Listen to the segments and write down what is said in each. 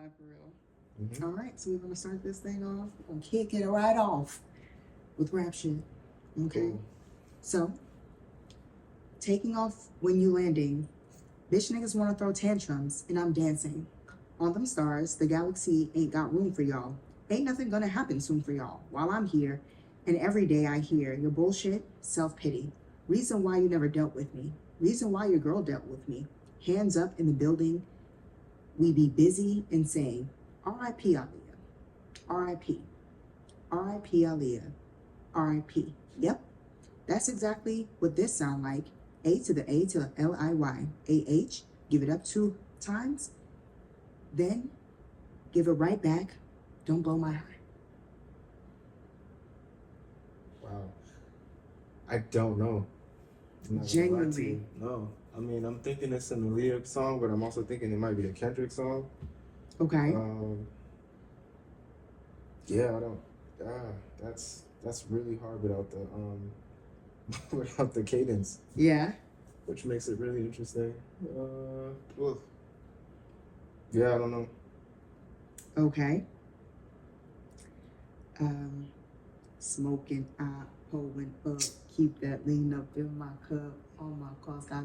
live for real. All right, so we're gonna start this thing off. We're gonna kick it right off with rap shit. Okay. Cool. So, taking off when you landing, bitch niggas wanna throw tantrums, and I'm dancing. On them stars, the galaxy ain't got room for y'all. Ain't nothing gonna happen soon for y'all while I'm here, and every day I hear your bullshit, self-pity. Reason why you never dealt with me. Reason why your girl dealt with me. Hands up in the building. We be busy and saying, R.I.P. Aaliyah. R.I.P. R.I.P. Aaliyah. R.I.P. Yep. That's exactly what this sound like. A to the A to the L-I-Y. A-H. Give it up 2 times. Then give it right back. Don't blow my high. Wow. I don't know. I'm not gonna lie to Genuinely. you. No. I mean, I'm thinking it's an Aaliyah song, but I'm also thinking it might be a Kendrick song. Okay. Yeah, I don't. That's really hard without the without the cadence, Yeah. which makes it really interesting. Oof. Yeah, I don't know. Okay. Smoking, pulling up, keep that lean up in my cup. On my cross, got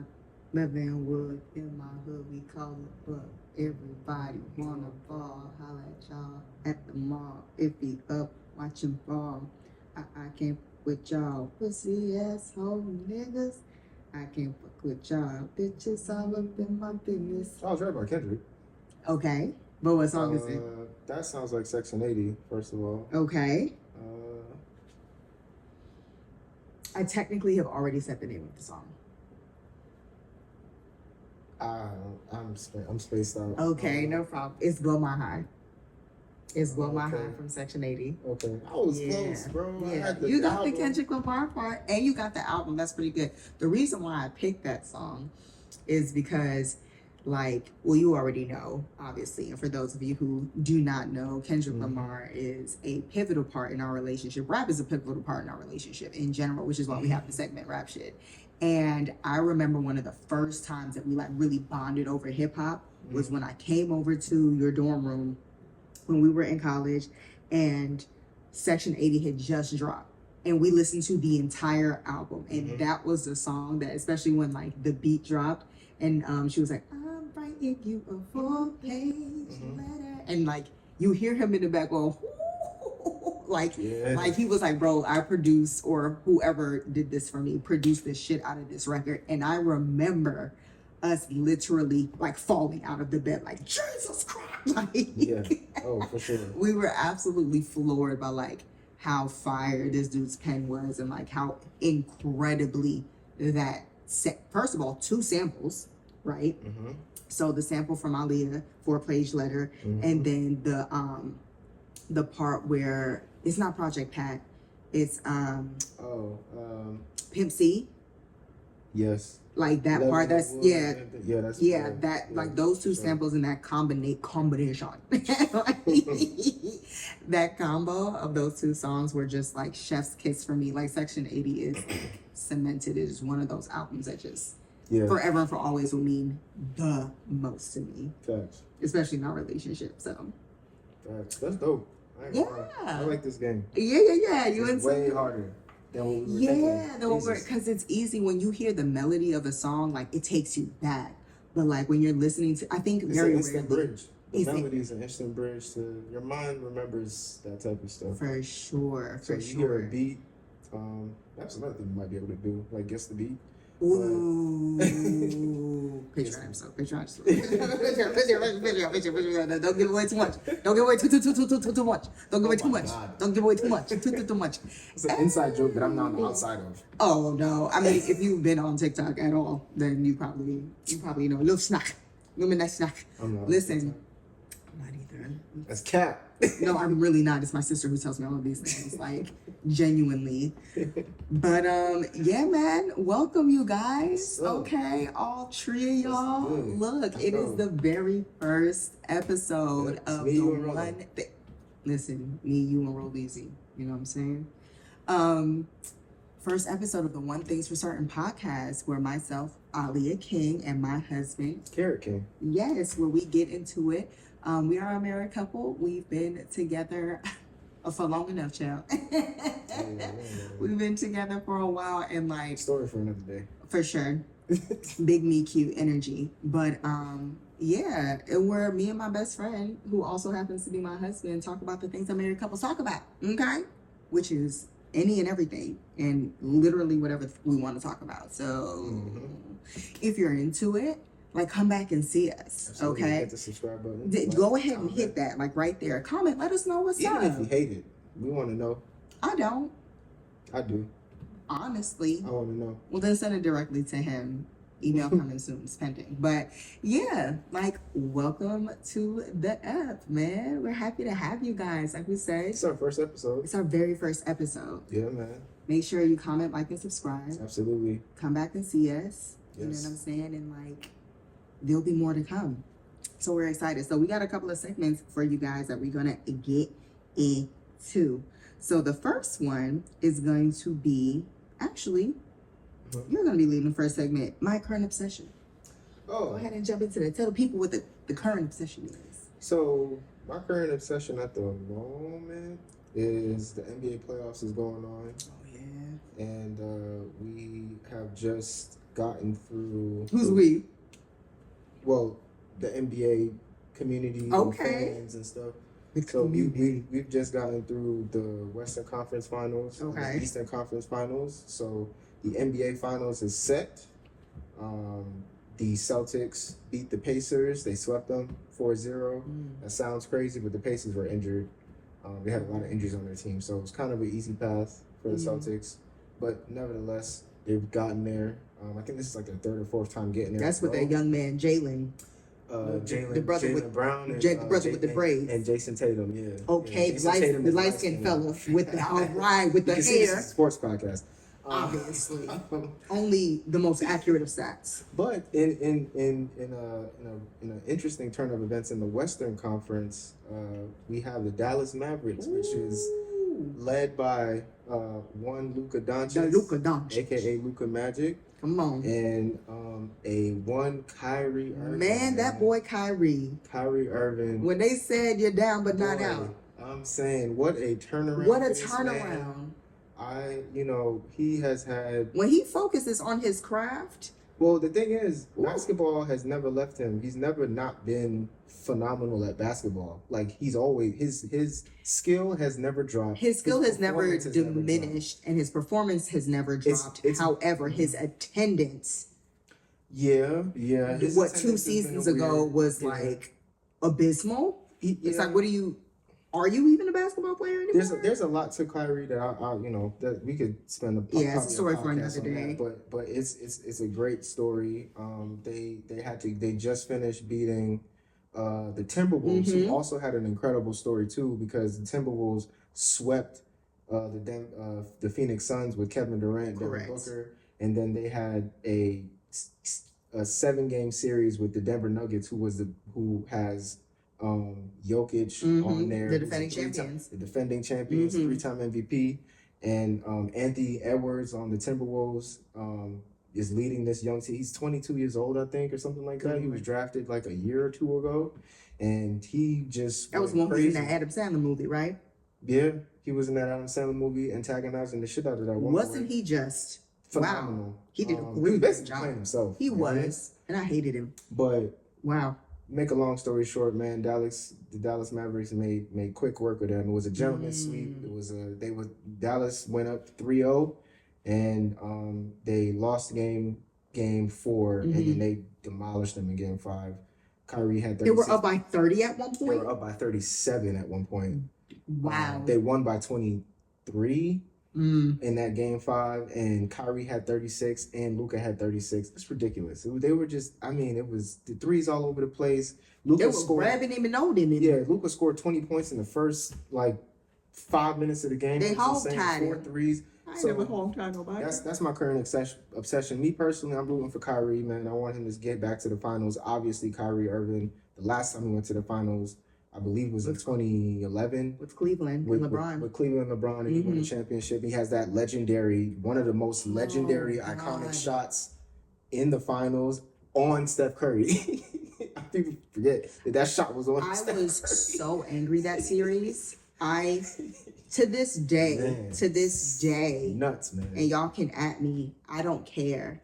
living wood in my hood. We call it up. Everybody wanna ball. Holla at y'all at the mall. If he up, watch him fall. I can't fuck with y'all pussy asshole niggas. I can't fuck with y'all bitches all up in my business. I was right about Kendrick. Okay, but what song is it? That sounds like Section 80, first of all. Okay. I technically have already said the name of the song. I'm spaced out. Okay, no problem. It's Blow My High. It's Blow My Okay. High from Section 80. Okay, I was close, bro. I Yeah, had the you got the album. Kendrick Lamar part, and you got the album. That's pretty good. The reason why I picked that song is because, like, well, you already know, obviously, and for those of you who do not know, Kendrick Lamar is a pivotal part in our relationship. Rap is a pivotal part in our relationship in general, which is why we have the segment Rap Shit. And I remember one of the first times that we like really bonded over hip hop was when I came over to your dorm room when we were in college, and Section 80 had just dropped. And we listened to the entire album. And that was the song that, especially when like the beat dropped, and she was like, I'm writing you a full-page letter. And like you hear him in the back going, like he was like, bro, I produced, or whoever did this for me, produced this shit out of this record. And I remember us literally like falling out of the bed, like, Jesus Christ. Like, Yeah. Oh, for sure. we were absolutely floored by like how fire this dude's pen was, and like how incredibly that first of all, 2 samples, right? So the sample from Aaliyah, 4-page letter, and then the part where it's not Project Pat, it's Pimp C. Yes. Like that Level part, that's Wood, that's that like those 2 samples and that combination that combo of those 2 songs were just like chef's kiss for me. Like Section 80 is cemented. It is one of those albums that just forever and for always will mean the most to me. Facts. Especially in our relationship. So Facts. That's dope. I like this game. Yeah. You It's way harder than what we were thinking. Because it's easy when you hear the melody of a song, like it takes you back. But like when you're listening to, I think It's very an instant rarely. bridge. The melody is an instant bridge to your mind remembers that type of stuff. For sure, So you hear a beat. That's another thing you might be able to do, like guess the beat. Ooh, picture yourself. Picture. Don't give away too much. Don't give away too much. Don't give away too much. God. Don't give away too much. Too much. It's an inside joke that I'm not on the outside of. Oh no! I mean, if you've been on TikTok at all, then you probably know a little snack. Little nice snack. I'm not. Listen, I'm not either. That's cap. No, I'm really not. It's my sister who tells me all of these things, like genuinely. But yeah, man. Welcome, you guys. Okay, all 3 of y'all. Look, it is the very first episode of the one. Listen, me, you, and Roll Easy. You know what I'm saying? First episode of the One Things for Certain podcast, where myself, Aaliyah King, and my husband, Carrot King. yes, where we get into it We are a married couple. We've been together for long enough, child. We've been together for a while, and like Story for another day. for sure, big me cute energy. But yeah, and we're me and my best friend, who also happens to be my husband, talk about the things that married couples talk about. Okay, which is any and everything, and literally whatever we want to talk about. So if you're into it, like, come back and see us. Absolutely. Okay, Hit the subscribe button. go ahead and comment. hit that, like right there. Comment, let us know what's Even up. if you hate it, we want to know. I don't, I do. honestly. I want to know. Well, then send it directly to him. Email coming soon, it's pending. But yeah, like, welcome to the app, man. We're happy to have you guys. Like we said, It's our first episode. it's our very first episode. Yeah, man. Make sure you comment, like, and subscribe. Absolutely. Come back and see us. You know Yes. what I'm saying? And like, there'll be more to come. So we're excited. So we got a couple of segments for you guys that we're gonna get into. So the first one is going to be, actually, you're gonna be leading the first segment, my current obsession. Go Oh, ahead and jump into that. Tell the people what the current obsession is. so my current obsession at the moment is the NBA playoffs is going on, Oh yeah. and we have just gotten through. Who's we? Well, the NBA community Okay. and fans and stuff. The So community. we've just gotten through the Western Conference Finals, and Okay. the Eastern Conference Finals. So the NBA Finals is set. The Celtics beat the Pacers. They swept them 4-0. That sounds crazy, but the Pacers were injured. They had a lot of injuries on their team, so it was kind of an easy path for the Celtics. But nevertheless, they've gotten there. I think this is like their third or fourth time getting there. That's with that young man, Jalen. Jalen, the brother Jalen with- Brown, and, the brother with the braids. and Jason Tatum. Yeah. Okay, Yeah, Jason Tatum the is light skinned light-skinned. fella with the all right with the You can see this is hair. a sports podcast. Obviously. Only the most accurate of stats. But in an interesting turn of events in the Western Conference, we have the Dallas Mavericks, which is Ooh. led by one Luka The Doncic, Luka Doncic. aka Luka Magic, Come on. and a one Kyrie Irving. Man, that boy Kyrie. Kyrie Irving. When they said you're down but not Boy, out. I'm saying, what a turnaround! What a for this man. turnaround. He has had. When he focuses on his craft, Well, the thing is, Ooh. basketball has never left him. He's never not been phenomenal at basketball. Like, he's always his skill has never dropped. his skill has never performance has never dropped. diminished and his performance has never dropped. It's- However, his attendance, Yeah. His what, attendance 2 has been seasons ago weird. was Yeah. like abysmal. It's Yeah. like, are you even a basketball player anymore? There's a lot to Kyrie that I that we could spend Yeah, it's a probably story for podcast another on that, day. but it's a great story. They just finished beating the Timberwolves, Mhm. who also had an incredible story too, because the Timberwolves swept the Phoenix Suns with Kevin Durant, Devin Correct. Booker, and then they had a 7-game series with the Denver Nuggets, who has Jokic on there, The who's a defending three-time- champions. the defending champions, Mhm. 3-time MVP, and Anthony Edwards on the Timberwolves is leading this young team. He's 22 years old, I think, or something like that. He was drafted like a year or two ago, and he just That was went one who's in crazy. that Adam Sandler movie, right? Yeah, he was in that Adam Sandler movie, antagonizing the shit out of that woman. Wasn't he just Phenomenal. Wow. He did a He was great basically job. playing himself. He you know? was, and I hated him. But Wow. make a long story short, man, the Dallas Mavericks made quick work of them. It was a gentleman's sweep. It was Dallas went up 3-0, and they lost game 4, and then they demolished them in game 5. Kyrie had 36. They were up by 30 at one They point. were up by 37 at one point. Wow. They won by 23 Mm. in that game 5, and Kyrie had 36 and Luka had 36. It's ridiculous. They were just, it was the threes all over the place. They Luka were scored. grabbing him and holding him. Yeah, Luka scored 20 points in the first 5 minutes of the game. They It was insane. hog-tied 4 him. threes. I So, never home time nobody. That's my current obsession. Me personally, I'm rooting for Kyrie, man. I want him to get back to the finals. Obviously, Kyrie Irving, the last time he went to the finals, I believe, was in 2011 With Cleveland with and LeBron. with Cleveland LeBron, and he won the championship. He has that one of the most legendary, God. iconic shots in the finals on Steph Curry. I People forget that shot was on. I was so angry that series. To this day, nuts, man. and y'all can at me, I don't care.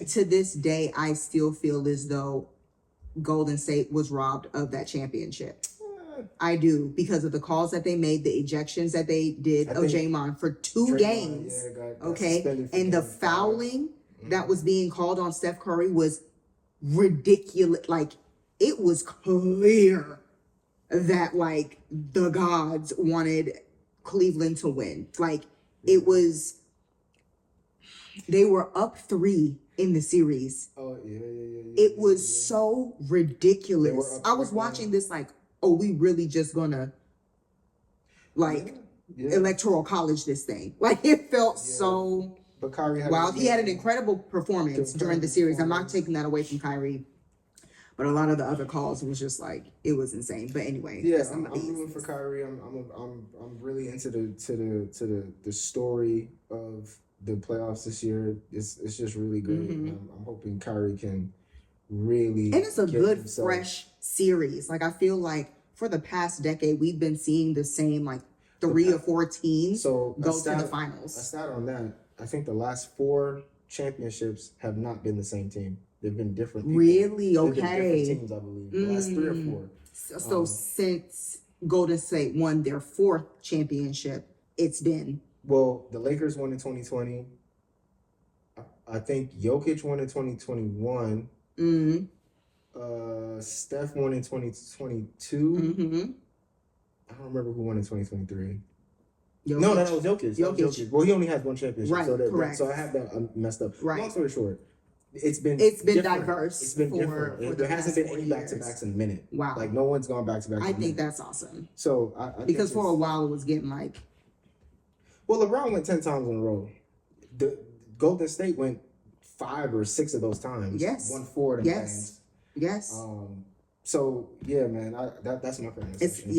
To this day, I still feel as though Golden State was robbed of that championship. I do, because of the calls that they made, the ejections that they did of Draymond for 2 games. Okay, and the fouling that was being called on Steph Curry was ridiculous. Like, it was clear that like the gods wanted Cleveland to win. Like, it was, they were up 3 in the series. Oh yeah. It was so ridiculous. I was watching this like, oh, we really just gonna like electoral college this thing. Like, it felt so. But Kyrie he had an incredible performance during the series. I'm not taking that away from Kyrie. But a lot of the other calls was just like, it was insane. But anyway, yeah, I'm rooting for Kyrie. I'm really into the story of the playoffs this year. It's just really good. I'm hoping Kyrie can really. And it's a good fresh series. Like, I feel like for the past decade we've been seeing the same like 3 or 4 teams go to the finals. A stat on that: I think the last 4 championships have not been the same team. They've been different people. Really? Okay. Different teams, I believe. The last 3 or 4. So since Golden State won their 4th championship, it's been. Well, the Lakers won in 2020. I think Jokic won in 2021. Steph won in 2022. I don't remember who won in 2023. No, that was Jokic. Jokic. Well, he only has 1 championship. Right, correct. So I have that messed up. Right. Long story short, it's been diverse. It's been different. There hasn't been any back-to-backs in a minute. Wow. Like, no one's gone back-to-back. I think that's awesome. So because for a while it was getting like. Well, LeBron went 10 times in a row. The Golden State went 5 or 6 of those times. Yes. Won 4 of them things. Yes. So yeah, man, that's my current obsession.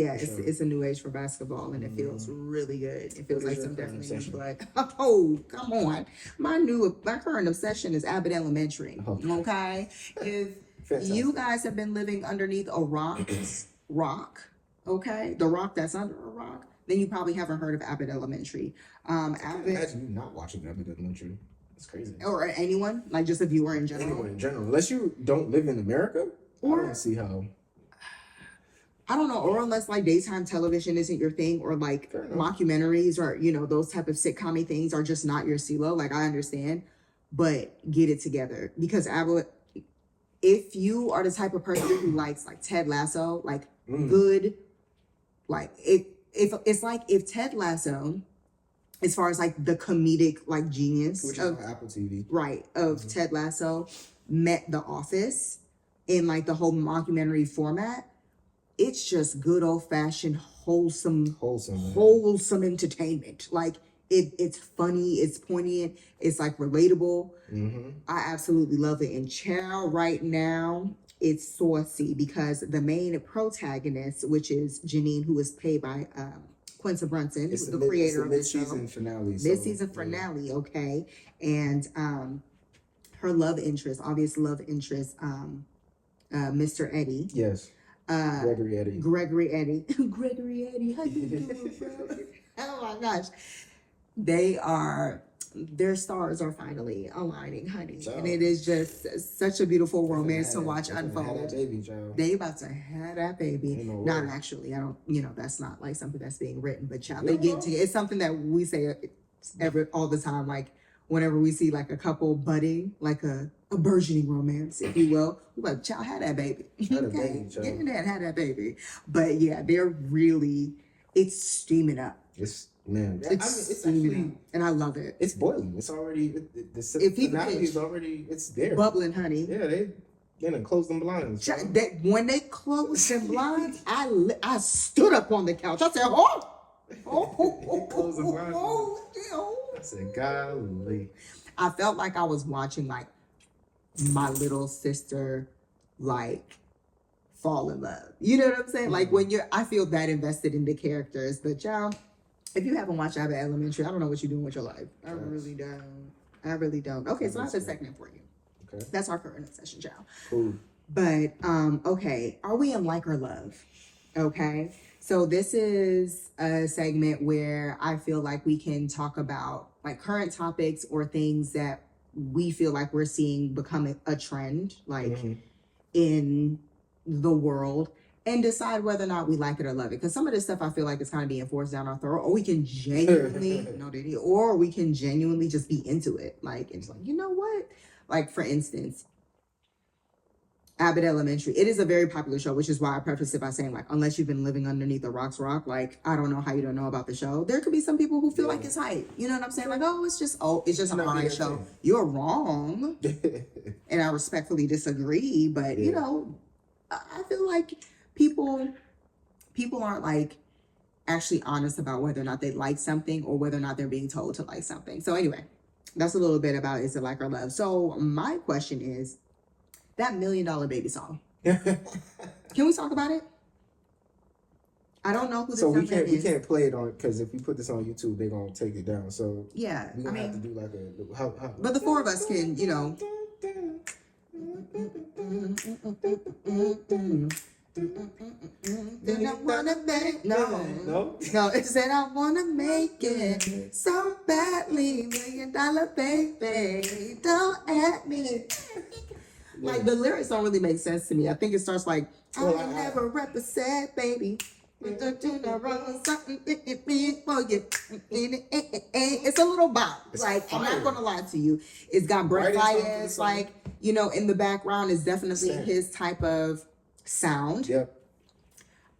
It's a new age for basketball, and it feels really good. It feels like some definitely new blood. Oh, come on! My current obsession is Abbott Elementary. Okay, if you guys have been living underneath a rock, okay, the rock that's under a rock, then you probably haven't heard of Abbott Elementary. Abbott. Imagine you not watching Abbott Elementary. It's crazy. Or anyone, like just a viewer in general. Anyone in general, unless you don't live in America. I don't see how. I don't know, or unless like daytime television isn't your thing, or like mockumentaries, or those type of sitcom things are just not your CeeLo. Like, I understand, but get it together, because if you are the type of person who likes like Ted Lasso, like good, like if it's like if Ted Lasso, as far as like the comedic like genius, which is on Apple TV, right, of Ted Lasso, met The Office in like the whole mockumentary format, it's just good old fashioned wholesome entertainment. Like, it's funny, it's poignant, it's like relatable. I absolutely love it. And child, right now it's saucy because the main protagonist, which is Janine, who is played by Quinta Brunson, who's the creator of the show. Mid-season finale, okay. And her love interest, obvious love interest, Mr. Eddie. Yes. Gregory Eddie. Gregory Eddie, how you doing, bro? Oh my gosh. Their stars are finally aligning, honey. Child. And it is just such a beautiful romance to watch unfold. They about to have that baby. Not actually. I don't, that's not like something that's being written, but child, they get to, it's something that we say all the time. Like, whenever we see like a couple budding, like a burgeoning romance, if you will, we're like, child, had that baby. Get in there and have that baby. But yeah, it's steaming up. It's steaming up, and I love it. It's boiling. It's already, it's there. Bubbling, honey. Yeah, they done closed them blinds. When they closed them blinds, I stood up on the couch. I said, I said, golly. I felt like I was watching like my little sister like fall in love. You know what I'm saying? Like, I feel that invested in the characters. But y'all, if you haven't watched Abbott Elementary, I don't know what you're doing with your life. I really don't. Okay, so that's a segment for you. Okay. That's our current obsession, y'all. Cool. But okay, are we in like or love? Okay. So this is a segment where I feel like we can talk about like current topics or things that we feel like we're seeing become a trend, like in the world, and decide whether or not we like it or love it. Because some of this stuff I feel like is kind of being forced down our throat, or we can genuinely no, did he? Or we can genuinely just be into it. Like it's like, you know what? Like for instance, Abbott Elementary. It is a very popular show, which is why I preface it by saying, like, unless you've been living underneath a rock's rock, like, I don't know how you don't know about the show. There could be some people who feel like it's hype. You know what I'm saying? Like, it's just a fine show. You're wrong. And I respectfully disagree, but you know, I feel like people aren't like actually honest about whether or not they like something or whether or not they're being told to like something. So anyway, that's a little bit about is it like or love. So my question is, that $1 Million Baby song. Can we talk about it? I don't know who this so we can't play it on, because if we put this on YouTube, they're gonna take it down. So yeah, we have to do like a how. But the four of us can, you know. Then I wanna make no. It said I wanna make it so badly, $1 Million Baby, don't at me. Like the lyrics don't really make sense to me. I think it starts like I never represent, baby. It's a little bop. Like I'm not gonna lie to you. It's got Brent Faiyaz, like you know, in the background. Is definitely his type of sound. Yep.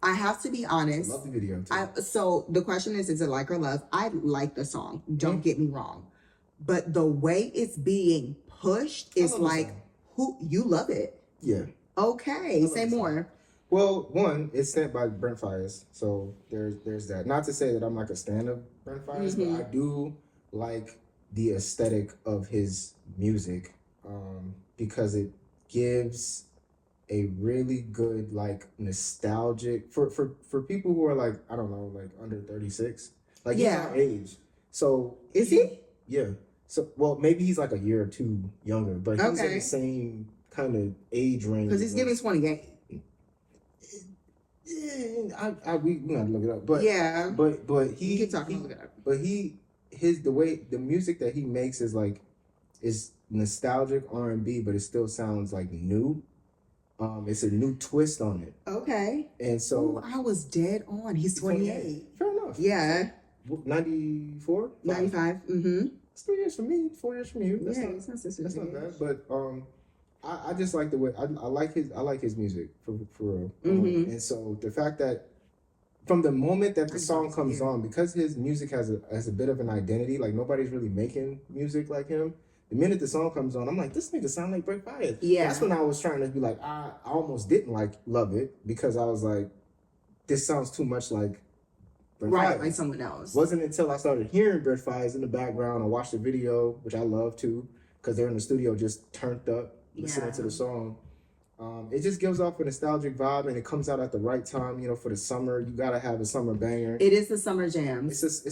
I have to be honest. Love the video too. So the question is it like or love? I like the song. Don't get me wrong, but the way it's being pushed is like. Who you love it? Yeah. Okay, say more. Well, one, it's sent by Brent Faiyaz, so there's that. Not to say that I'm like a stan of Brent Faiyaz, but I do like the aesthetic of his music, because it gives a really good like nostalgic for people who are like, I don't know, like under 36, like he's our age. So is he? Yeah. So, well, maybe he's like a year or two younger, but he's in the same kind of age range. Because he's giving 28. We gotta look it up, but yeah, but he keep talking. Look it up. But the music that he makes is nostalgic R&B, but it still sounds like new. It's a new twist on it. Okay. And so I was dead on. He's 28. Fair enough. Yeah. 94? 95. Mm-hmm. It's 3 years from me, 4 years from you. That's that's not bad. But I just like the way I like his music for real. And so the fact that from the moment that the song comes on, because his music has a bit of an identity, like nobody's really making music like him. The minute the song comes on, I'm like, this nigga sound like Brent Faiyaz. Yeah. That's when I was trying to be like, I almost didn't love it, because I was like, this sounds too much like Right, like someone else. Wasn't until I started hearing Brent Faiyaz in the background. I watched the video, which I love too, because they're in the studio just turned up, listening to the song. It just gives off a nostalgic vibe, and it comes out at the right time. You know, for the summer, you gotta have a summer banger. It is the summer jam.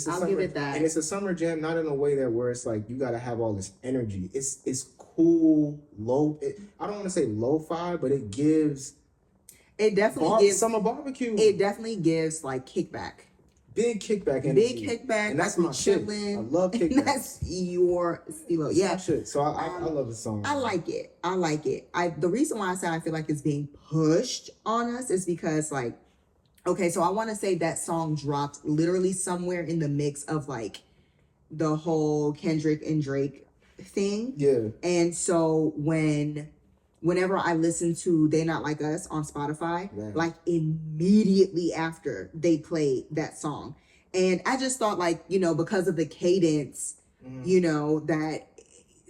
I'll give it that. And it's a summer jam, not in a way that where it's like you gotta have all this energy. It's cool, I don't want to say lo-fi, but it gives. It definitely gives summer barbecue. It definitely gives like kickback. Big kickback energy. Big kickback. And that's my shit. I love kickback. That's your stilo. Yeah. Shit. So I love the song. I like it. The reason why I say I feel like it's being pushed on us is because like, okay, so I want to say that song dropped literally somewhere in the mix of like the whole Kendrick and Drake thing. Yeah. And so whenever I listen to They Not Like Us on Spotify, like immediately after they played that song. And I just thought like, you know, because of the cadence, you know, that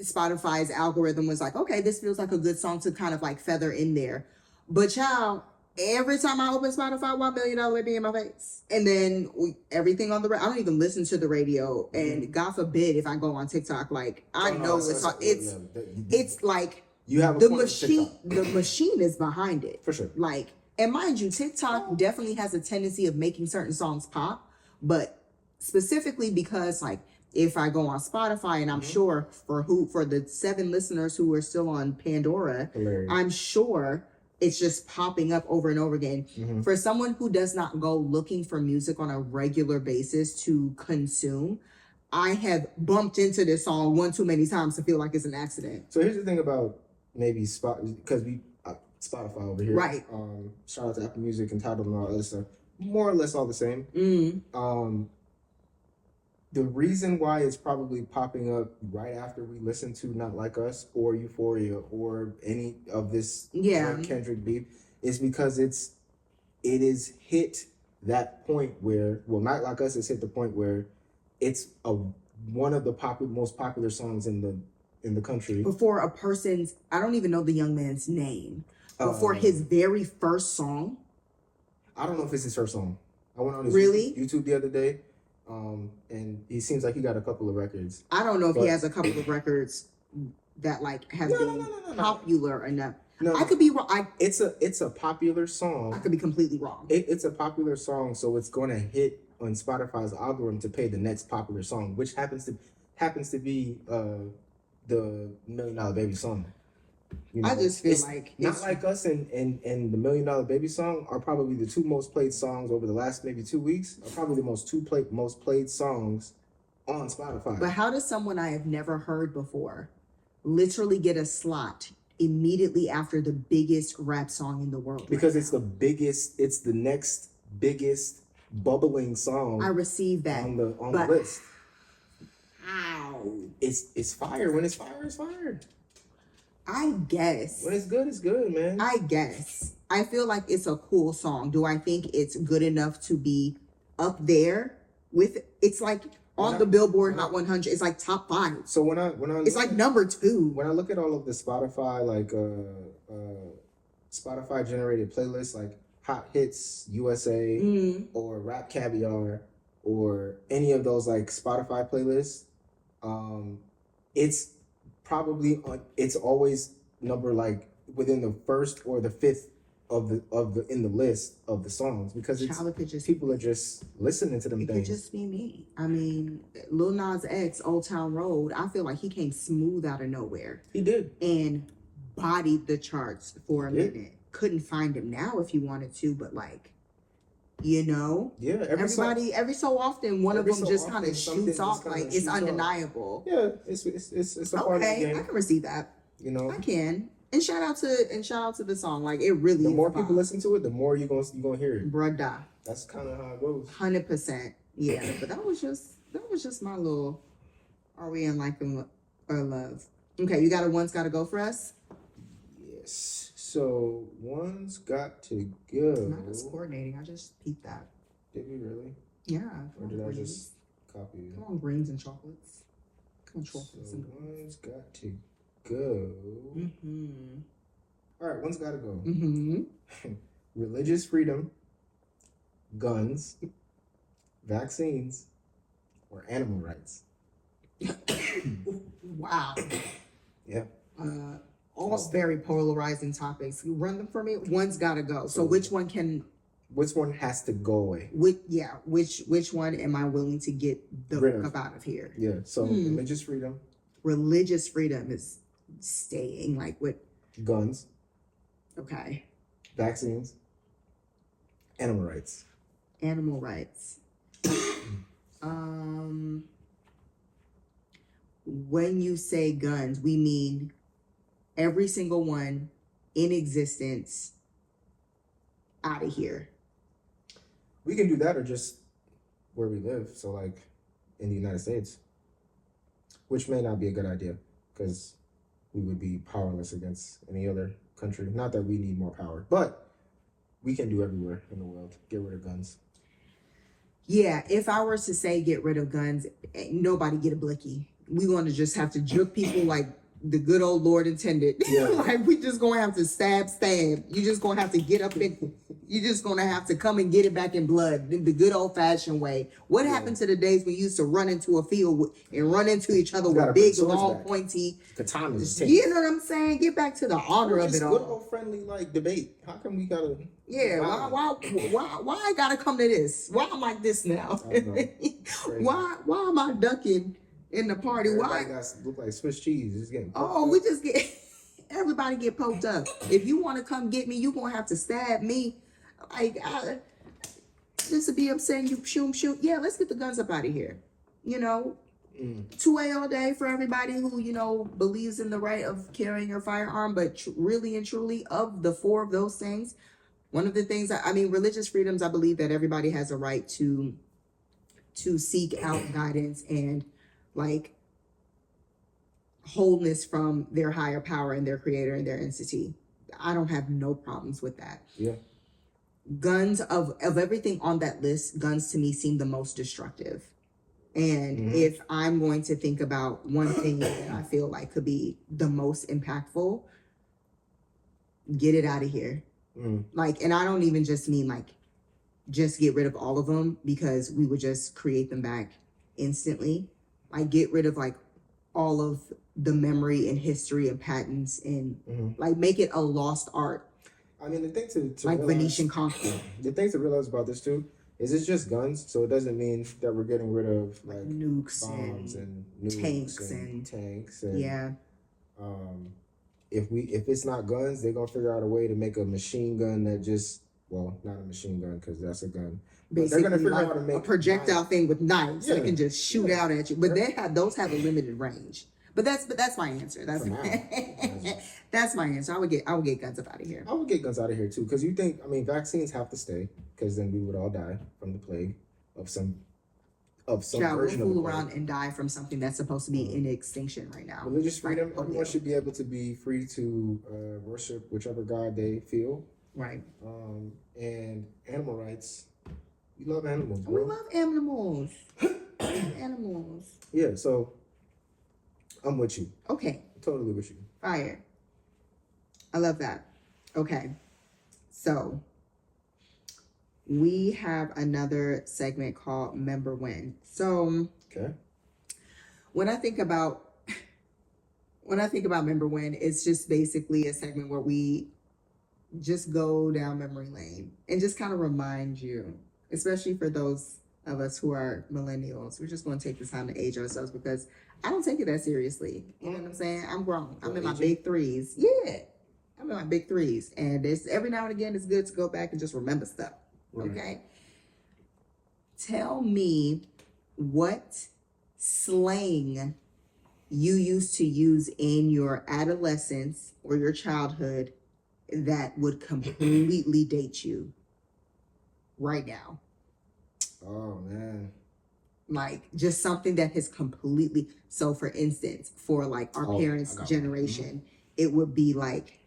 Spotify's algorithm was like, okay, this feels like a good song to kind of like feather in there. But child, every time I open Spotify, $1 Million Baby in my face. And then everything on I don't even listen to the radio. And God forbid if I go on TikTok, like I know it's like, you have the machine is behind it. For sure. Like, and mind you, TikTok definitely has a tendency of making certain songs pop, but specifically because like if I go on Spotify and I'm sure for the 7 listeners who are still on Pandora, I'm sure it's just popping up over and over again. Mhm. For someone who does not go looking for music on a regular basis to consume, I have bumped into this song one too many times to feel like it's an accident. So here's the thing about maybe because we Spotify over here, Right. Shout out to Apple Music and Tidal and all that other stuff. More or less all the same. The reason why it's probably popping up right after we listen to Not Like Us or Euphoria or any of this Kendrick beef is because it is hit that point where, well, Not Like Us has hit the point where it's one of the most popular songs in the country. Before a person's, I don't even know the young man's name. Before his very first song. I don't know if it's his first song. I went on his YouTube the other day, and he seems like he got a couple of records. I don't know if he has a couple of records that like have been popular enough. No, I could be wrong. It's a popular song. I could be completely wrong. It's a popular song, so it's going to hit on Spotify's algorithm to pay the next popular song, which happens to be the $1 Million Baby song. You know, I just feel like Not Like Us and the $1 Million Baby song are probably the two most played songs over the last maybe 2 weeks. Are probably the most played songs on Spotify. But how does someone I have never heard before literally get a slot immediately after the biggest rap song in the world? Because it's the biggest. It's the next biggest bubbling song. I received that on the list. How? It's fire. When it's fire, it's fire. I guess. When it's good, man. I guess. I feel like it's a cool song. Do I think it's good enough to be up there with? It's like on the Billboard Hot 100. It's like top 5. So when I it's like number 2. When I look at all of the Spotify Spotify generated playlists like Hot Hits USA or Rap Caviar or any of those like Spotify playlists, it's probably it's always number like within the first or the fifth of the in the list of the songs because people are just listening to them things. It could just be me. I mean, Lil Nas X, Old Town Road, I feel like he came smooth out of nowhere. He did. And bodied the charts for a minute. Couldn't find him now if you wanted to, but like, you know, every so often one of them just kind of shoots off, like it's undeniable. Yeah, it's a part of the game. I can receive that. You know, I can. And shout out to the song. Like it really. The more people listen to it, the more you're gonna hear it. Bruh. That's kind of how it goes. 100%. Yeah, but that was just my little. Are we in like or love? Okay, you got one's got to go for us. Yes. So one's got to go. Not us coordinating. I just peeped that. Did we really? Yeah. Or did I just copy it? Come on, greens and chocolates. Come on, chocolates. So one's got to go. All right, one's got to go. Religious freedom, guns, vaccines, or animal rights. Wow. Yeah. All very polarizing topics. You run them for me. One's got to go. So which one has to go away? Which one am I willing to get the fuck out of here? Yeah. So religious freedom. Religious freedom is staying. Like with guns. Okay. Vaccines. Animal rights. Animal rights. When you say guns, we mean every single one in existence out of here. We can do that or just where we live. So like in the United States, which may not be a good idea because we would be powerless against any other country. Not that we need more power, but we can do everywhere in the world. Get rid of guns. Yeah, if I were to say get rid of guns, nobody get a blicky. We want to just have to juke people like the good old Lord intended. Yeah. Like we just gonna have to stab. You just gonna have to get up and you just gonna have to come and get it back in blood the good old fashioned way. What happened to the days we used to run into a field and run into each other with big, long, pointy katanas? You know what I'm saying? Get back to the honor of it all. Good old friendly like debate. How come we gotta? Yeah, why I gotta come to this? Why I'm like this now? why am I ducking in the party? Everybody look like Swiss cheese. Just getting we just get everybody get poked up. If you want to come get me, you gonna have to stab me. Like, just to be upset, you shoot. Yeah, let's get the guns up out of here. 2A all day for everybody who, believes in the right of carrying your firearm. But really and truly, of the four of those things, one of the things, religious freedoms, I believe that everybody has a right to seek out guidance and like wholeness from their higher power and their creator and their entity. I don't have no problems with that. Yeah. Guns, of everything on that list, guns to me seem the most destructive. And if I'm going to think about one thing that I feel like could be the most impactful, get it out of here. Like, and I don't even just mean like, just get rid of all of them, because we would just create them back instantly. Like, get rid of like all of the memory and history and patents and like make it a lost art. I mean, the thing to like realize, Venetian conquest. The thing to realize about this too is it's just guns, so it doesn't mean that we're getting rid of like nukes bombs and tanks and tanks and yeah. If it's not guns, they're gonna figure out a way to make a machine gun that just, well, not a machine gun because that's a gun. But they're gonna figure out how to make a projectile thing with knives that can just shoot out at you. But those have a limited range. But that's my answer. That's that's my answer. I would get guns up out of here. I would get guns out of here too, because vaccines have to stay, because then we would all die from the plague of some version of the fool plague. around and die from something that's supposed to be in extinction right now. Religious freedom. Everyone should be able to be free to worship whichever God they feel. Right. And animal rights. We love animals, bro. We love animals. Animals. Yeah. So I'm with you. Okay. Totally with you. Fire. I love that. Okay. So we have another segment called Member When. So okay. When I think about Member When, it's just basically a segment where we just go down memory lane and just kind of remind you, especially for those of us who are millennials, we're just going to take this time to age ourselves, because I don't take it that seriously. You know what I'm saying? I'm grown. I'm in my big threes. Yeah. I'm in my big threes. And it's every now and again, it's good to go back and just remember stuff. Right. Okay. Tell me what slang you used to use in your adolescence or your childhood that would completely date you right now. Oh man. Like just something that has completely, so for instance, for like our parents' generation, it would be like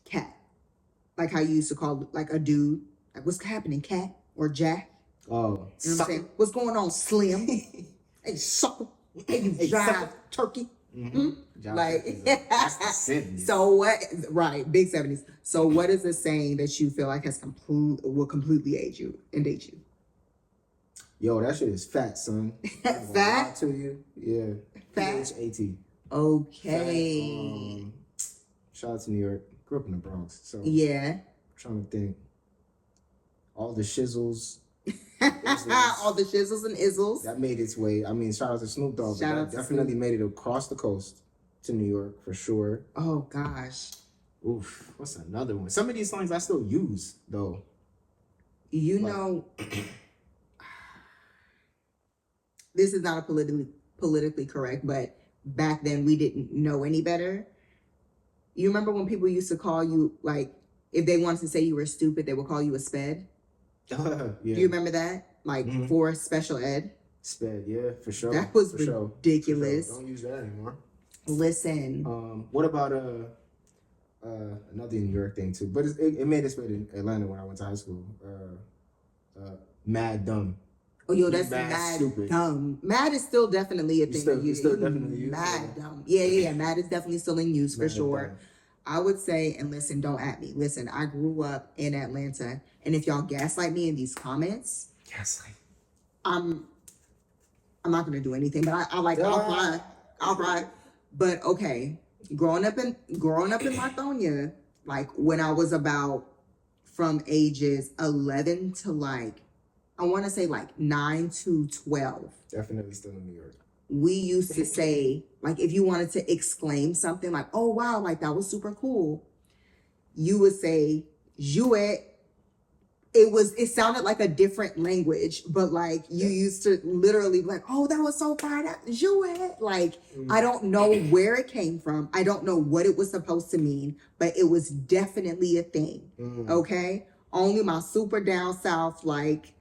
cat. Like how you used to call like a dude, like what's happening, cat or Jack? Oh, you know what I'm saying? What's going on, Slim? Hey, sucker. Hey, you drive turkey. Like, that's the 70s. So what? Right, big 70s. So what is the saying that you feel like will completely age you and date you? Yo, that shit is fat, son. Fat? To you, yeah. Fat. PHAT. Okay. Fat, shout out to New York. Grew up in the Bronx, so yeah. I'm trying to think. All the shizzles. All the shizzles and izzles. That made its way. I mean, shout out to Snoop Dogg. Definitely made it across the coast to New York for sure. Oh gosh. Oof. What's another one? Some of these songs I still use though. You know, this is not a politically correct, but back then we didn't know any better. You remember when people used to call you, like, if they wanted to say you were stupid, they would call you a sped? Yeah. Do you remember that? Like for special ed? Sped, yeah, for sure. That was for ridiculous. Sure. Don't use that anymore. Listen. What about another New York thing too? But it made its way to Atlanta when I went to high school. Mad dumb. Oh, yo, that's mad stupid. Dumb. Mad is still definitely a thing. Still definitely used. Mad dumb. Yeah. Mad is definitely still in use for sure. Dumb. I would say, and listen, don't at me. Listen, I grew up in Atlanta, and if y'all gaslight me in these comments, I'm not gonna do anything. But I'll cry. But okay, growing up in Lithonia, like when I was about from ages 11 to like, I want to say like 9 to 12. Definitely still in New York. we used to say, like, if you wanted to exclaim something like, oh, wow, like, that was super cool, you would say, jouet. It sounded like a different language, but like you used to literally be like, oh, that was so far, that jouet. Like, I don't know where it came from. I don't know what it was supposed to mean, but it was definitely a thing. Okay? Only my super down south, like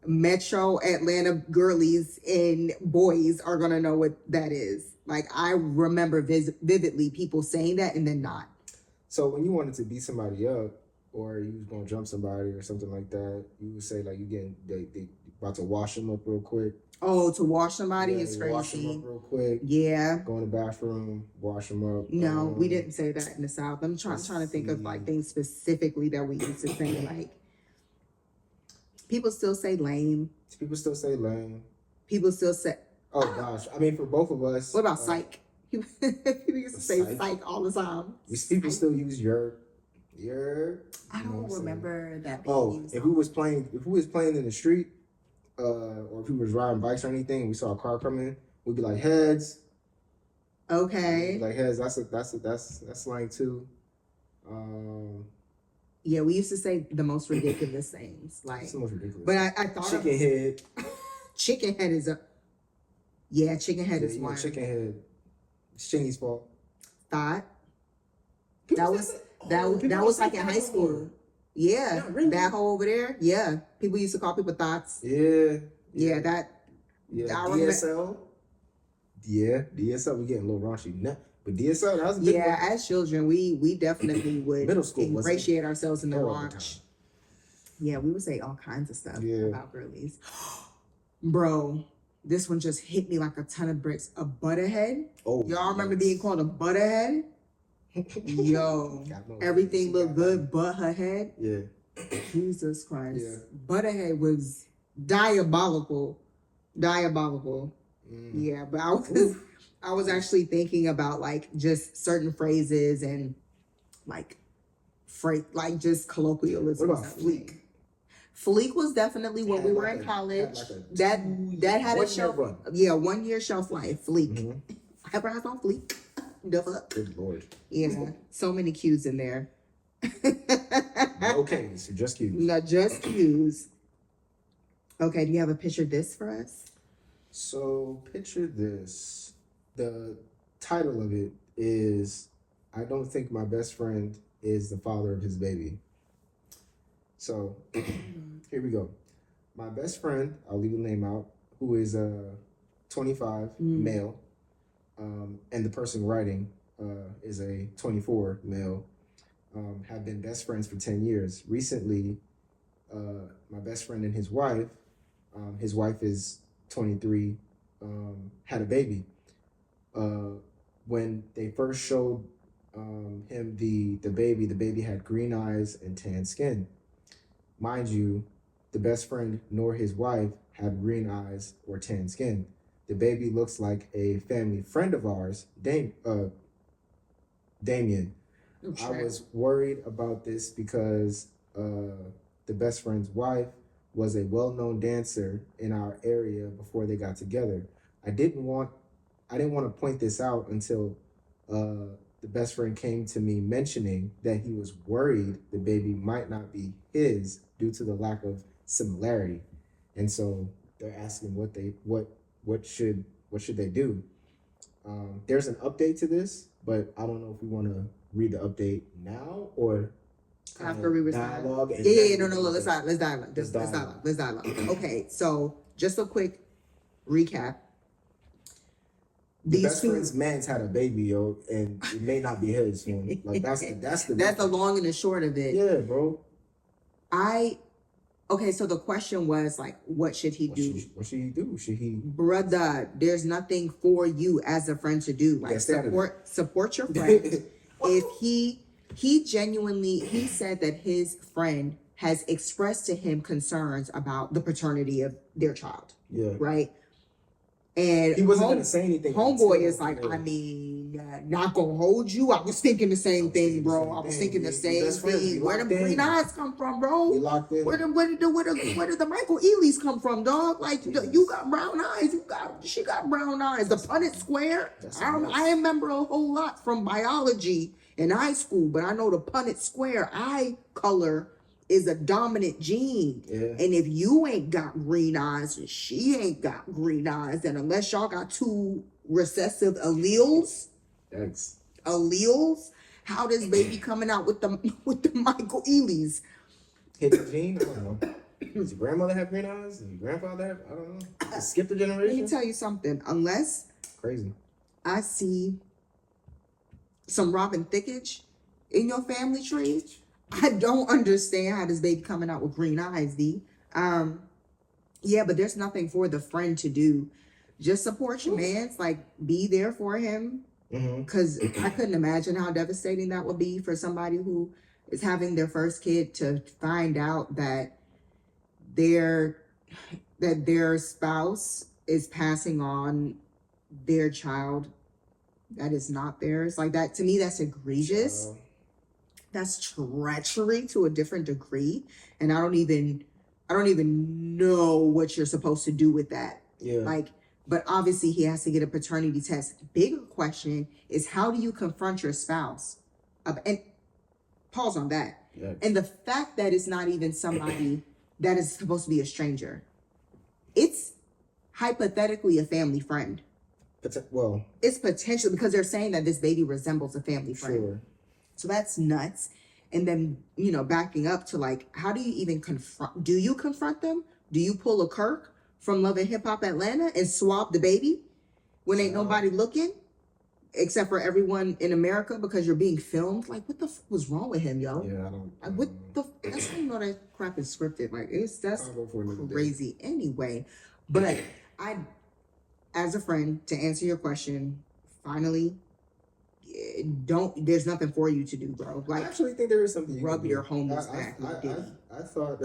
Metro Atlanta girlies and boys are gonna know what that is. Like, I remember vividly people saying that and then not. So when you wanted to beat somebody up, or you was gonna jump somebody or something like that, you would say like they about to wash them up real quick. Oh, to wash somebody is crazy. Wash them up real quick. Yeah. Go in the bathroom, wash them up. No, we didn't say that in the South. I'm trying to think of like things specifically that we used to say. Like, people still say lame. People still say lame. People still say. Oh gosh, I mean for both of us. What about psych? People used to say psych all the time. People still use yerk. I don't remember that. If we was playing in the street, or if we was riding bikes or anything, and we saw a car coming, we'd be like heads. Okay. Like heads. That's slang too. Yeah, we used to say the most ridiculous things. Like, it's the most ridiculous. But I thought chicken head. Chicken head is a. Yeah, chicken head is one. Chicken head. It's Chingy's fault. Thought. That was like in high school. Yeah, really? That hole over there. Yeah, people used to call people thoughts. Yeah. That. Yeah, DSL. Yeah, DSL. We getting a little raunchy now, but DSL, that was a big one. As children, we definitely would middle school ingratiate ourselves in the raunch. Yeah, we would say all kinds of stuff about girlies. Bro, this one just hit me like a ton of bricks. A butterhead. Oh, y'all remember being called a butterhead? Yo, everything looked good but her head. Yeah. Jesus Christ. Yeah. Butterhead was diabolical. Yeah, but I was actually thinking about like just certain phrases and like just colloquialism. What about fleek? Fleek was definitely when we were in college. That had a shelf. Yeah, 1 year shelf life. Fleek. Mm-hmm. I ever had on fleek. The fuck? Good Lord. Yeah, so many cues in there. No K's, just cues. No, just cues. Okay, do you have a picture this for us? So, picture this. The title of it is, I don't think my best friend is the father of his baby. So, here we go. My best friend, I'll leave the name out, who is 25, male. And the person writing is a 24 male, have been best friends for 10 years. Recently, my best friend and his wife is 23, had a baby. When they first showed him the baby had green eyes and tan skin. Mind you, the best friend nor his wife have green eyes or tan skin. The baby looks like a family friend of ours, Damien. Okay. I was worried about this because the best friend's wife was a well-known dancer in our area before they got together. I didn't want to point this out until the best friend came to me mentioning that he was worried the baby might not be his due to the lack of similarity. And so they're asking what should they do? There's an update to this, but I don't know if we want to read the update now or after we respond. Dialogue. No. Let's dialogue. Okay, so just a quick recap. The best friend's man's had a baby, yo, and it may not be his. Like that's the long and the short of it. Yeah, bro. Okay, so the question was like, what should he do? What should he do? Should he? Brother, there's nothing for you as a friend to do. Like support your friend. If he said that his friend has expressed to him concerns about the paternity of their child. Yeah. Right. And He wasn't gonna say anything. Homeboy until- is like, yeah. I mean, not gonna hold you. I was thinking the same thing, bro. I was thinking the same Best friends, we thing. Where the locked in. green eyes come from, He bro? locked in. Where did the Michael Ealy's come from, dog? Like you got brown eyes. She got brown eyes. The Punnett Square. That's I nuts. remember a whole lot from biology in high school, but I know the Punnett Square eye color is a dominant gene. Yeah. And if you ain't got green eyes and she ain't got green eyes, then unless y'all got two recessive alleles, how does baby coming out with the Michael Ealy's? Hidden gene? I don't know. Does your grandmother have green eyes? Does your grandfather have? I don't know. Skip the Let generation? me tell you something. Unless Crazy. I see some Robin Thicke in your family tree, I don't understand how this baby coming out with green eyes, D. Yeah, but there's nothing for the friend to do. Just support your man's, like, be there for him. Mm-hmm. Because I couldn't imagine how devastating that would be for somebody who is having their first kid to find out that their spouse is passing on their child that is not theirs. Like that, to me, that's egregious. That's treachery to a different degree, and I don't even know what you're supposed to do with that. Yeah. Like, but obviously he has to get a paternity test. Bigger question is, how do you confront your spouse? And pause on that. Yeah. And the fact that it's not even somebody that is supposed to be a stranger. It's hypothetically a family friend. Well, It's potential because they're saying that this baby resembles a family friend. sure. So that's nuts. And then, backing up to like, how do you even confront? Do you confront them? Do you pull a Kirk from Love and Hip Hop Atlanta and swab the baby when ain't nobody looking except for everyone in America because you're being filmed? Like, what the fuck was wrong with him, yo? Yeah, I don't. Like, that's how you know that crap is scripted. Like, that's I'll go for another day. crazy anyway. But as a friend, to answer your question, finally, there's nothing for you to do, bro. I Like, actually think there is something you rub can your do. homeless back with Diddy. I thought.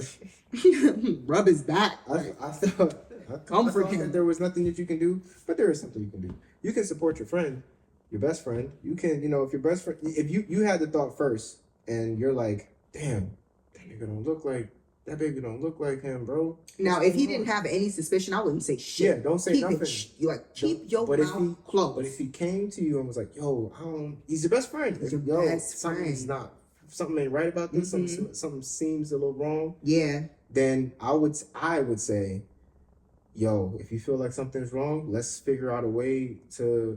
Rub his back. I thought. Comfort I thought him. that there was nothing that you can do, but there is something you can do. You can support your friend, your best friend. You can, if your best friend, if you had the thought first, and you're like, damn, that nigga don't look like that baby, don't look like him, bro. Now, if he didn't have any suspicion, I wouldn't say shit. Yeah, don't say Keep nothing. Keep your But if mouth closed. But if he came to you and was like, yo, he's your best friend. He's Like, your yo, best something's friend. something ain't right about this. Mhm. Something seems a little wrong. Yeah. Then I would say, yo, if you feel like something's wrong, let's figure out a way to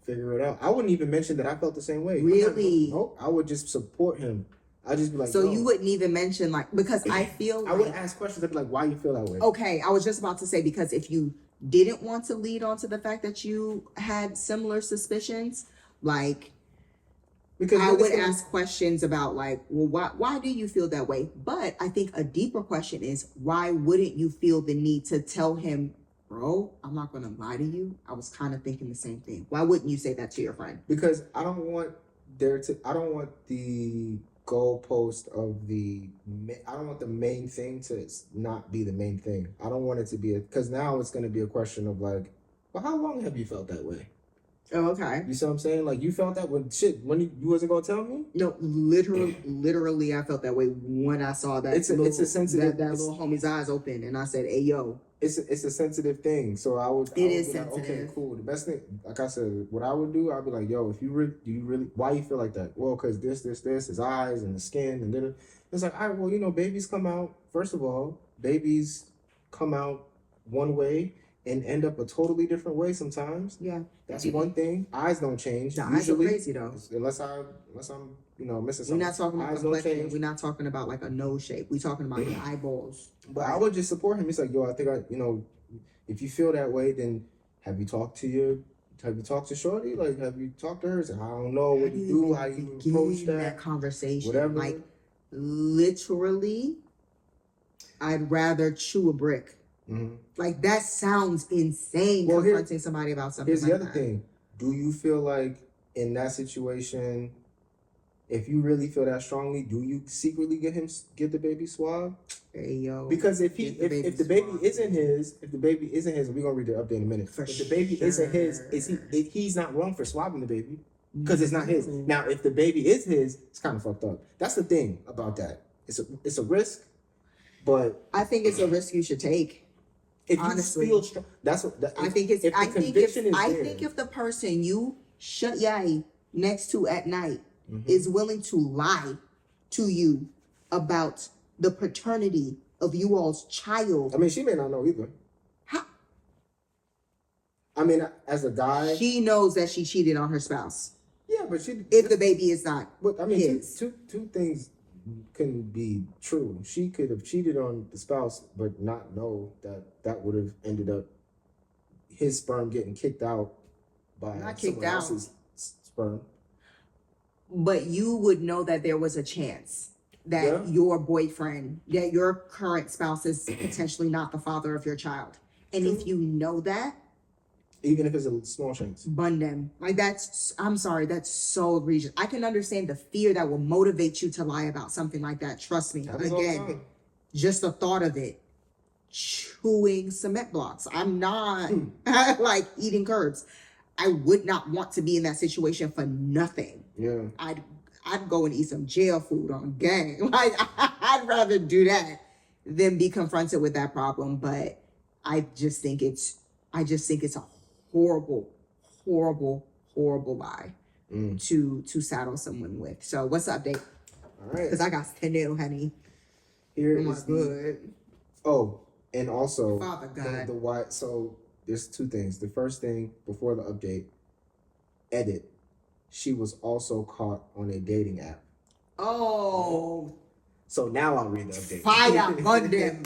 figure it out. I wouldn't even mention that I felt the same way. Really? Nope. I would just support him. I'd just be like, So yo. you wouldn't even mention, like, because I feel I would like, ask questions. I'd be like, why you feel that way? okay, I was just about to say, because if you didn't want to lead on to the fact that you had similar suspicions, like, Because I then it's would gonna- ask questions about like, well, why do you feel that way? But I think a deeper question is, why wouldn't you feel the need to tell him, bro, I'm not going to lie to you. I was kind of thinking the same thing. Why wouldn't you say that to your friend? Because I don't want the goalpost of I don't want the main thing to not be the main thing. I don't want it to be because now it's going to be a question of like, well, how long have you felt that way? Oh, okay. You see what I'm saying? Like, you felt that when you wasn't going to tell me? No, literally, I felt that way when I saw that. It's a sensitive- that little homie's eyes open, and I said, "Hey, yo." It's a sensitive thing. So I would It is be like, okay, sensitive. cool. The best thing, like I said, what I would do, I'd be like, yo, if you really, why you feel like that? Well, because this, his eyes and the skin, and then it's like, all right, well, babies come out, first of all, babies come out one way and end up a totally different way sometimes. Yeah. That's one thing. Eyes don't change. The eyes are usually, crazy, though. Unless I'm, missing We're something. not talking about Eyes don't complexion. change. We're not talking about like a nose shape. We're talking about your eyeballs. But I would just support him. He's like, yo, I think if you feel that way, then have you talked to Shorty? Like, have you talked to her? Like, I don't know what you do, how you approach begin that. conversation. Whatever. Like, literally, I'd rather chew a brick. Mhm. Like, that sounds insane, Well, confronting somebody about something Here's like the other that. thing. Do you feel like in that situation, if you really feel that strongly, do you secretly get the baby swab? Hey yo. Because if the baby swab. isn't his, we're gonna read the update in a minute. For if the baby isn't his, he's not wrong for swabbing the baby because it's not his. Now, if the baby is his, it's kind of fucked up. That's the thing about that. It's a risk, but I think it's a risk you should take. if Honestly. you feel strong, that's what I think it's. If the conviction is there, think if the person you shut yay next to at night Mhm. is willing to lie to you about the paternity of you all's child, I mean, she may not know either. How- I mean, as a guy, she knows that she cheated on her spouse. yeah, but she. If the baby is not But I mean, his. two things can be true. She could have cheated on the spouse, but not know that would have ended up his sperm getting kicked out by Not kicked someone out. else's sperm. But you would know that there was a chance that Yeah. your boyfriend, that your current spouse is potentially not the father of your child. And if you know that, Even if it's a small chance. bun them. Like I'm sorry, that's so egregious. I can understand the fear that will motivate you to lie about something like that. Trust me. Happens all the Again, time. just the thought of it. Chewing cement blocks. I'm not like eating curbs. I would not want to be in that situation for nothing. Yeah. I'd go and eat some jail food on gang. Like I'd rather do that than be confronted with that problem. But I just think it's a horrible, horrible, horrible lie to saddle someone with. So what's the update? All right. Because I got to know, honey. Here Oh my is good. and also Father God. the why. So there's two things. The first thing before the update, edit. She was also caught on a dating app. Oh, So now I'll read the update. fire on them.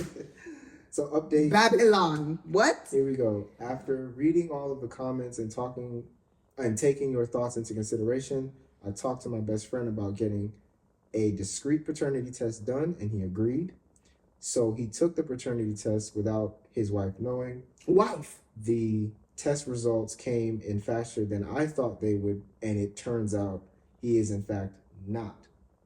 So update. Babylon. What? Here we go. After reading all of the comments and taking your thoughts into consideration, I talked to my best friend about getting a discrete paternity test done, and he agreed. So he took the paternity test without his wife knowing. Wife. The test results came in faster than I thought they would, and it turns out he is in fact not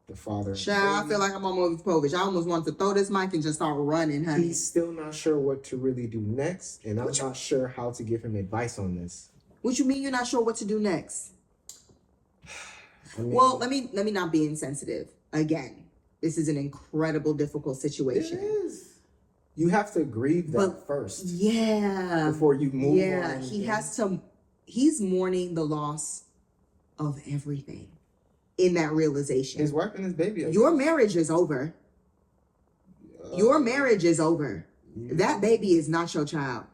the father. Child, I feel like I'm almost Povich. I almost want to throw this mic and just start running, honey. He's still not sure what to really do next, and I'm not sure how to give him advice on this. What you mean you're not sure what to do next? I mean, Well, let me not be insensitive. Again, this is an incredible, difficult it situation. is. You have to grieve that But- first Yeah. before you move on. Yeah. He's mourning the loss of everything in that realization. His wife and his baby. Your marriage is over. Your marriage is over. That baby is not your child.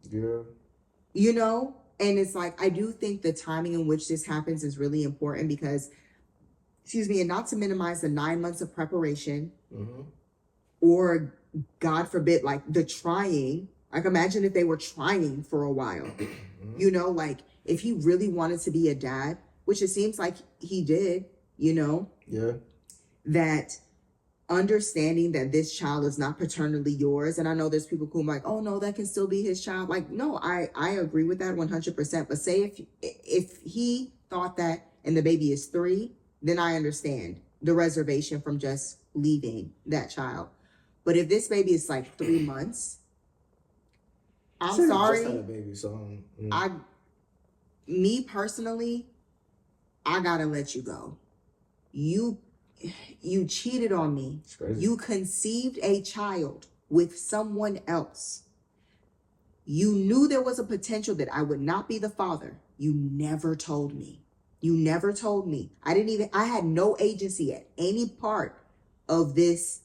Yeah. You know? And it's like, I do think the timing in which this happens is really important because, and not to minimize the 9 months of preparation Mm-hmm. or, God forbid, like the trying. Like, imagine if they were trying for a while. You know, like if he really wanted to be a dad, which it seems like he did, you know, Yeah. that understanding that this child is not paternally yours. And I know there's people who are like, oh no, that can still be his child. Like, no, I agree with that 100%. But say if he thought that and the baby is 3, then I understand the reservation from just leaving that child. But if this baby is like 3 months, I'm Just sorry. had a baby, so Me personally, I gotta let you go. You cheated on me. it's crazy. You conceived a child with someone else. You knew there was a potential that I would not be the father. You never told me. You never told me. I had no agency at any part of this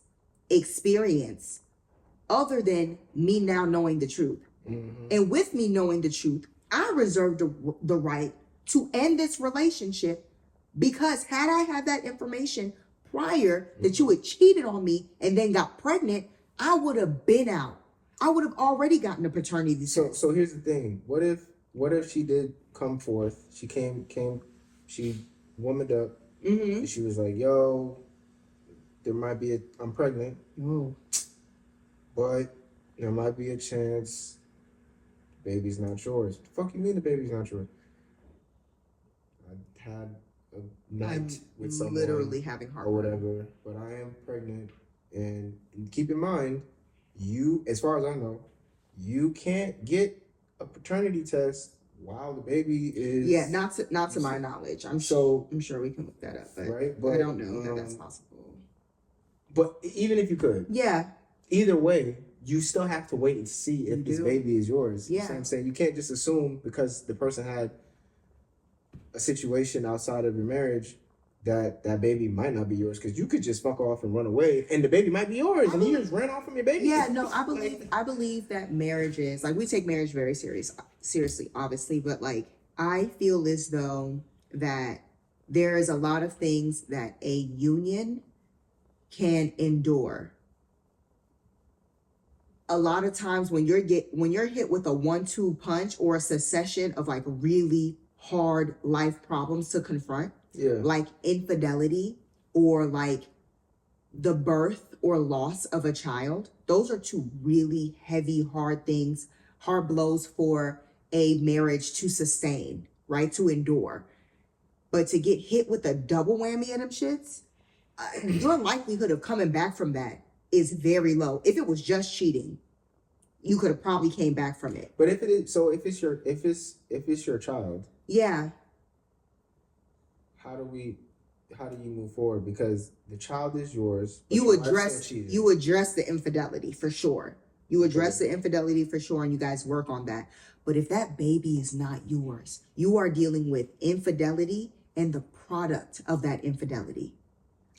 experience other than me now knowing the truth. Mm-hmm. And with me knowing the truth, I reserved the right to end this relationship because had I had that information prior that you had cheated on me and then got pregnant, I would have been out. I would have already gotten a paternity test. So here's the thing. What if she did come forth? She she womaned up. Mm-hmm. And she was like, yo, I'm pregnant, Oh. but there might be a chance the baby's not yours. The fuck you mean the baby's not yours? I had a night with someone literally having or heartburn. whatever, but I am pregnant. And keep in mind, you, as far as I know, you can't get a paternity test while the baby is. Yeah, not to my knowledge. I'm sure we can look that up, but, right? But I don't know that that's possible. But even if you could, yeah, either way, you still have to wait and see if this baby is yours. Yeah. You see what I'm saying? You can't just assume because the person had a situation outside of your marriage that baby might not be yours, because you could just fuck off and run away and the baby might be yours and you just ran off from your baby. Yeah, no, I believe that marriages, like, we take marriage very seriously, obviously, but like, I feel as though that there is a lot of things that a union can endure. A lot of times when you're hit with a 1-2 punch or a succession of like really hard life problems to confront, like infidelity or like the birth or loss of a child, those are two really heavy, hard things, hard blows for a marriage to sustain, right? To endure. But to get hit with a double whammy of them shits, your likelihood of coming back from that is very low. If it was just cheating, you could have probably came back from it. But if it is, so if it's your child, yeah, how do you move forward? Because the child is yours. You address the infidelity for sure. You address the infidelity for sure, and you guys work on that. But if that baby is not yours, you are dealing with infidelity and the product of that infidelity.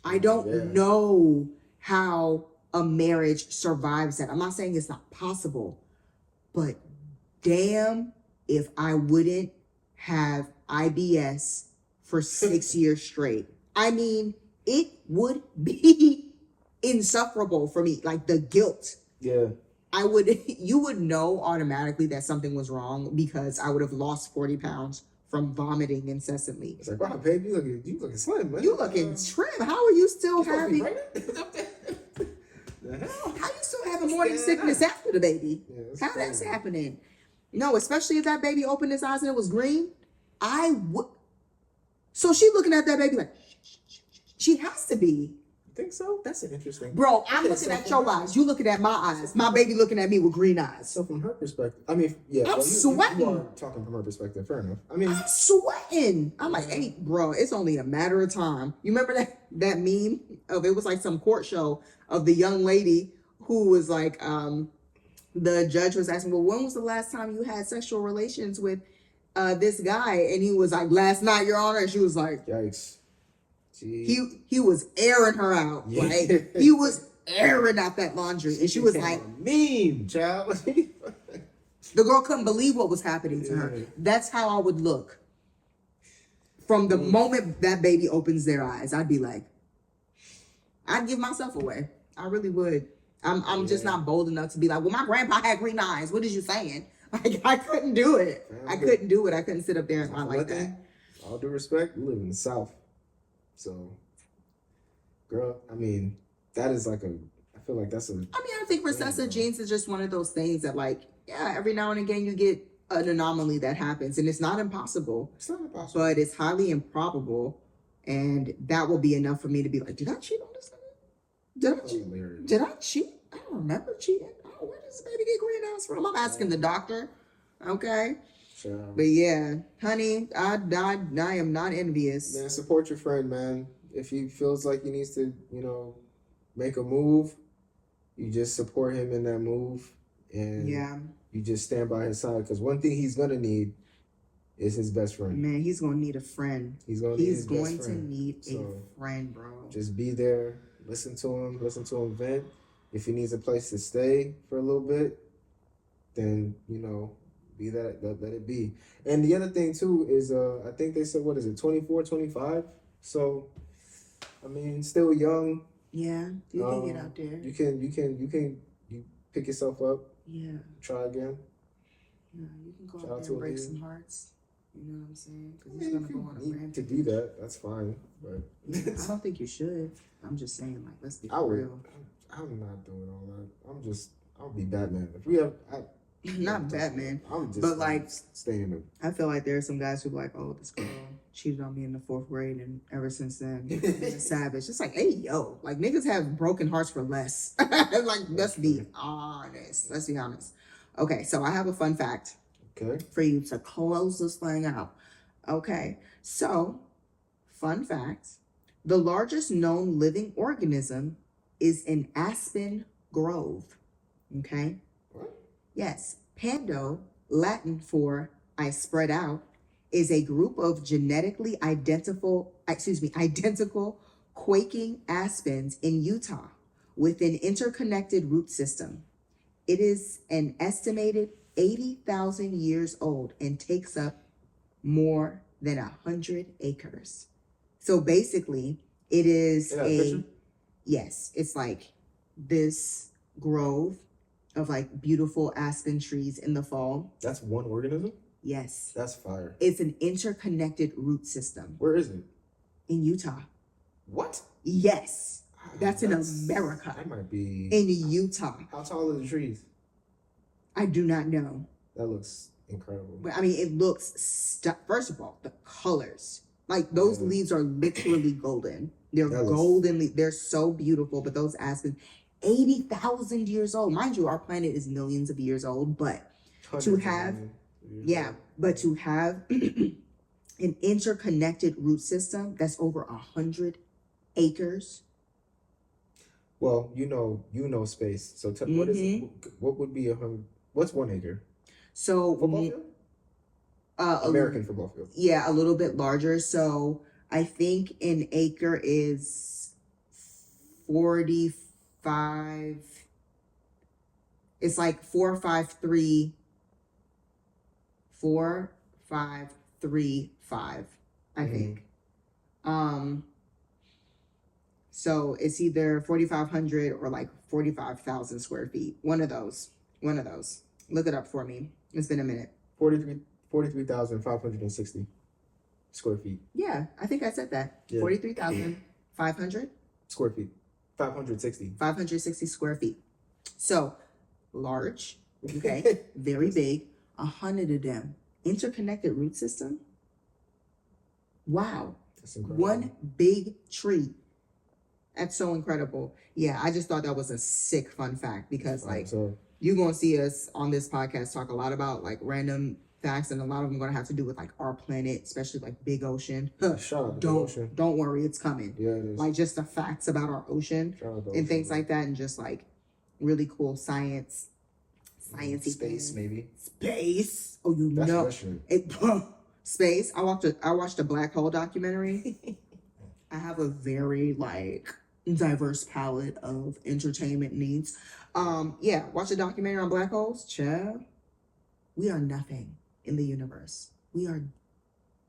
I don't know how a marriage survives that. I'm not saying it's not possible, but damn if I wouldn't have IBS for 6 years straight. I mean, it would be insufferable for me, like the guilt. Yeah. You would know automatically that something was wrong because I would have lost 40 pounds from vomiting incessantly. It's like, wow, babe, you looking slim, man. You looking trim. How are you still having? The hell? How you still having morning sickness after the baby? Yeah, How that's happening? No, especially if that baby opened his eyes and it was green. I would. So she looking at that baby like, she has to be. You think so? That's an interesting. Bro, I'm looking at your eyes. You looking at my eyes. My baby looking at me with green eyes. So from her perspective, I mean, yeah. I'm sweating. You are talking from her perspective. Fair enough. I mean, I'm sweating. I'm like, hey, bro, it's only a matter of time. You remember that meme of, it was like some court show of the young lady who was like, the judge was asking, well, when was the last time you had sexual relations with this guy? And he was like, last night, Your Honor. And she was like, yikes. He was airing her out. Yeah. Like, he was airing out that laundry. And she was like, meme, child. the girl couldn't believe what was happening to her. That's how I would look. From the moment that baby opens their eyes, I'd be like, I'd give myself away. I really would. I'm just not bold enough to be like, well, my grandpa had green eyes. What is you saying? Like, I couldn't do it. I couldn't do it. I couldn't sit up there and lie like that. All due respect, we live in the South. So, girl, I mean, that is like I feel like that's I think recessive genes is just one of those things that, like, yeah, every now and again you get an anomaly that happens, and it's not impossible. It's not impossible. But it's highly improbable, and that will be enough for me to be like, did I cheat on this nigga? Did I cheat? I don't remember cheating. Oh, where does this baby get green eyes from? I'm asking the doctor. Okay. Sure. But yeah, honey, I am not envious. Man, support your friend, man. If he feels like he needs to, make a move, you just support him in that move, and you just stand by his side. Because one thing he's gonna need is his best friend. Man, he's gonna need a friend. He's going to need a friend, bro. Just be there, listen to him vent. If he needs a place to stay for a little bit, then be that, let it be. And the other thing too is I think they said, what is it, 24, 25? So I mean, still young. Yeah, you can get out there. You pick yourself up. Yeah. Try again. Yeah, you can go out there and break some hearts. You know what I'm saying? Because he's gonna go on a rampage. To do that, that's fine. But I don't think you should. I'm just saying, like, let's be real. I'm not doing all that. I'll be Batman. Not Batman. I'm just But, like, staying in the. I feel like there are some guys who be like, oh, this girl cheated on me in the 4th grade, and ever since then, I'm a savage. It's like, hey, yo, like, niggas have broken hearts for less. Like, let's be honest. Let's be honest. Okay, so I have a fun fact Okay. for you to close this thing out. Okay, so, fun fact. The largest known living organism is an aspen grove. Okay? What? Yes. Pando, Latin for I spread out, is a group of genetically identical quaking aspens in Utah with an interconnected root system. It is an estimated 80,000 years old and takes up more than 100 acres. So basically, it is yes, it's like this grove of like beautiful aspen trees in the fall. That's one organism? Yes. That's fire. It's an interconnected root system. Where is it? In Utah. What? Yes. That's in America. That might be. In Utah. How tall are the trees? I do not know. That looks incredible. But I mean, it looks, first of all, the colors. Like those leaves are literally golden. They're golden. They're so beautiful. But those aspens, 80,000 years old. Mind you, our planet is millions of years old. But to have, but to have an interconnected root system that's over 100 acres. Well, you know space. So what is it? What would be what's 1 acre? So football field? American football field. Yeah, a little bit larger. So I think an acre is 45. It's like 45335, I think. So it's either 4,500 or like 45,000 square feet. One of those. Look it up for me. It's been a minute. 43,560 square feet. Yeah, I think I said that. Yeah. 43,500 square feet. 560 square feet. So large, okay, very big. 100 of them. Interconnected root system. Wow. That's incredible. One big tree. That's so incredible. Yeah, I just thought that was a sick fun fact because you're going to see us on this podcast talk a lot about like random facts, and a lot of them going to have to do with like our planet, especially like big ocean. Don't worry, it's coming. Yeah, it is. Like just the facts about our ocean and things like that, and just like really cool sciencey space things. Maybe Space. Oh, that's it. Space. I watched a black hole documentary. I have a very like diverse palette of entertainment needs. Watch a documentary on black holes. Child, we are nothing in the universe. We are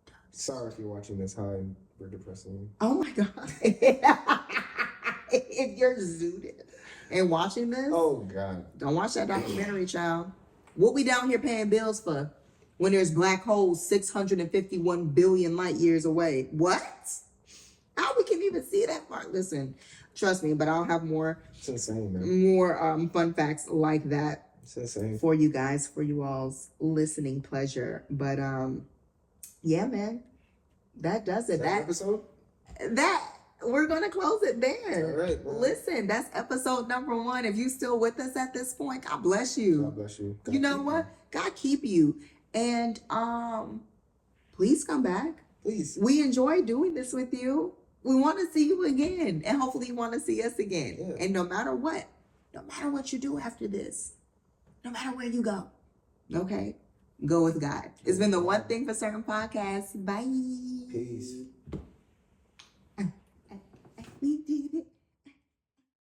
dust. Sorry if you're watching this high and we're depressing you. Oh my God. If you're zooted and watching this, oh God, don't watch that documentary, child. What we down here paying bills for when there's black holes 651 billion light years away? What? How we can even see that far? Listen, trust me, but I'll have more. It's insane, man. More fun facts like that. It's insane for you guys, for you all's listening pleasure. But yeah, man, that does it. That episode. That we're gonna close it there. All right, man. Listen, that's episode number 1. If you still with us at this point, God bless you. God bless you. You know what? God keep you. And please come back. Please. We enjoy doing this with you. We want to see you again, and hopefully you want to see us again. Yeah. And no matter what you do after this, no matter where you go, okay, go with God. It's been the One Thing for Certain podcast. Bye. Peace. We did it.